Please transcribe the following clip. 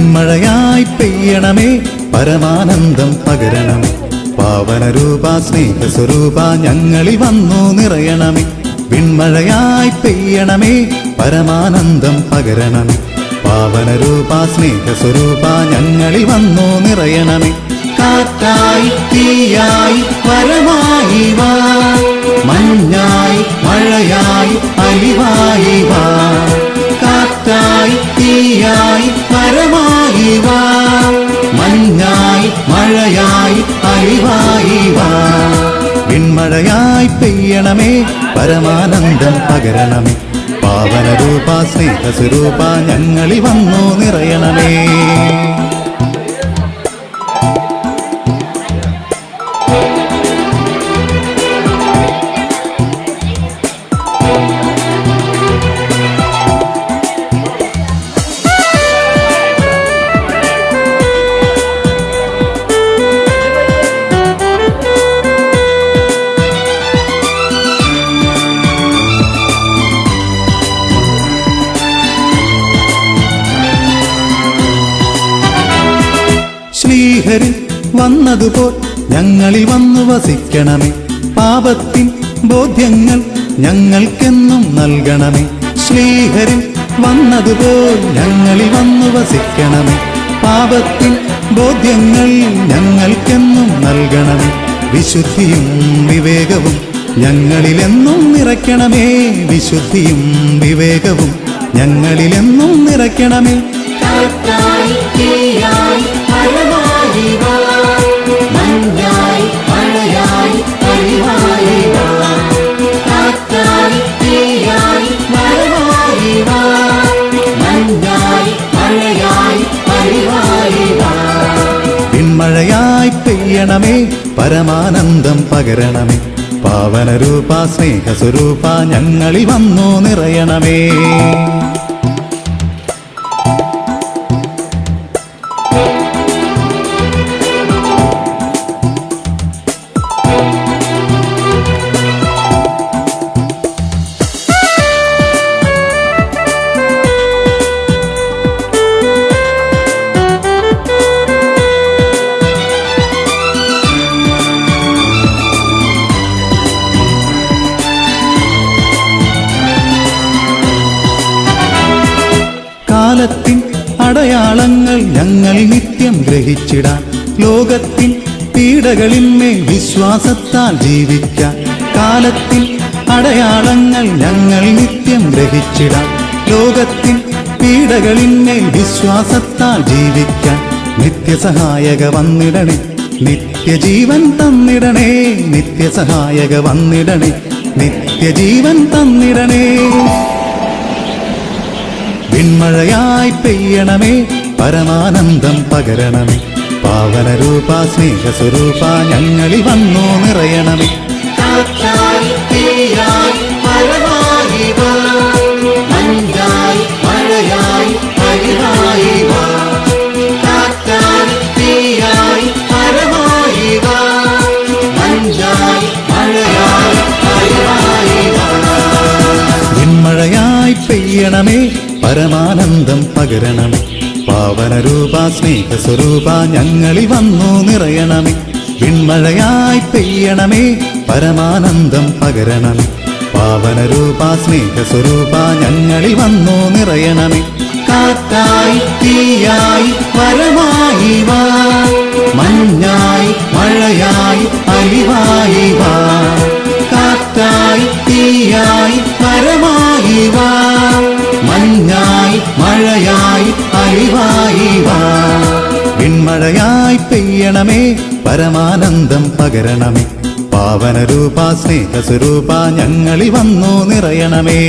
വിൺമഴയായി പെയ്യണമേ പരമാനന്ദം പകരണമേ പാവനരൂപ സ്നേഹസ്വരൂപ ഞങ്ങളിൽ വന്നു നിറയണമേ വിൺമഴയായി പെയ്യണമേ പരമാനന്ദം പകരണമേ പാവനരൂപ സ്നേഹസ്വരൂപ ഞങ്ങളിൽ വന്നു നിറയണമേ കാറ്റായി തീയായി വരമായി വാ മഞ്ഞായി മഴയായി അലിവായി വാ കാറ്റായി തീയായി വരമായി വാ മഞ്ഞായി മഴയായി അലിവായി വാ വിൺമഴയായി പെയ്യണമേ പരമാനന്ദം പകരണമേ പാവനരൂപ സ്നേഹസ്വരൂപ ഞങ്ങളിൽ വന്നു നിറയണമേ ശ്രീഹരി വന്നതുപോൽ ഞങ്ങളിൽ വന്നു വസിക്കണമേ പാപത്തിൻ ബോധ്യങ്ങൾ ഞങ്ങൾക്കെന്നും നൽകണമേ ശ്രീഹരി വന്നതുപോൽ ഞങ്ങളിൽ വന്നു വസിക്കണമേ പാപത്തിൻ ബോധ്യങ്ങൾ ഞങ്ങൾക്കെന്നും നൽകണമേ വിശുദ്ധിയും വിവേകവും ഞങ്ങളിലെന്നും നിറയ്ക്കണമേ വിശുദ്ധിയും വിവേകവും ഞങ്ങളിലെന്നും നിറയ്ക്കണമേ കാറ്റായി തീയായി വരമായി വാ മഞ്ഞായി മഴയായി അലിവായി വാ കാറ്റായി തീയായി വരമായി വാ മഞ്ഞായി മഴയായി അലിവായി വാ വിൺമഴയായി പെയ്യണമേ പരമാനന്ദം പകരണമേ പാവനരൂപ സ്നേഹസ്വരൂപ ഞങ്ങളിൽ വന്നു നിറയണമേ കാലത്തിൻ അടയാളങ്ങൾ ഞങ്ങൾ നിത്യം ഗ്രഹിച്ചിടാൻ ലോകത്തിൻ പീഡകളിന്മേൽ വിശ്വാസത്താൽ ജീവിക്കാൻ കാലത്തിൻ അടയാളങ്ങൾ ഞങ്ങൾ നിത്യം ഗ്രഹിച്ചിടാൻ ലോകത്തിൻ പീഡകളിന്മേൽ വിശ്വാസത്താൽ ജീവിക്കാൻ നിത്യസഹായക വന്നിടണേ നിത്യജീവൻ തന്നിടണേ നിത്യസഹായക വന്നിടണേ നിത്യജീവൻ തന്നിടണേ വിൺമഴയായി പെയ്യണമേ പരമാനന്ദം പകരണമേ പാവനരൂപ സ്നേഹസ്വരൂപ ഞങ്ങളിൽ വന്നു നിറയണമേ കാറ്റായി തീയായി വരമായി വാ മഞ്ഞായി മഴയായി അലിവായി വാ കാറ്റായി തീയായി വരമായി വാ മഞ്ഞായി മഴയായി അലിവായി വാ വിൺമഴയായി പെയ്യണമേ പരമാനന്ദം പകരണമേ പാവനരൂപ സ്നേഹസ്വരൂപ ഞങ്ങളിൽ വന്നു നിറയണമേ വിൺമഴയായി പെയ്യണമേ പരമാനന്ദം പകരണമേ പാവനരൂപ സ്നേഹസ്വരൂപ ഞങ്ങളിൽ വന്നു നിറയണമേ കാറ്റായി തീയായി വരമായി വാ മഞ്ഞായി മഴയായി അലിവായി വാ കാറ്റായി തീയായി വരമായി വാ മഞ്ഞായി മഴയായി അലിവായി വാ വിൺമഴയായി പെയ്യണമേ പരമാനന്ദം പകരണമേ പാവനരൂപ സ്നേഹസ്വരൂപ ഞങ്ങളിൽ വന്നു നിറയണമേ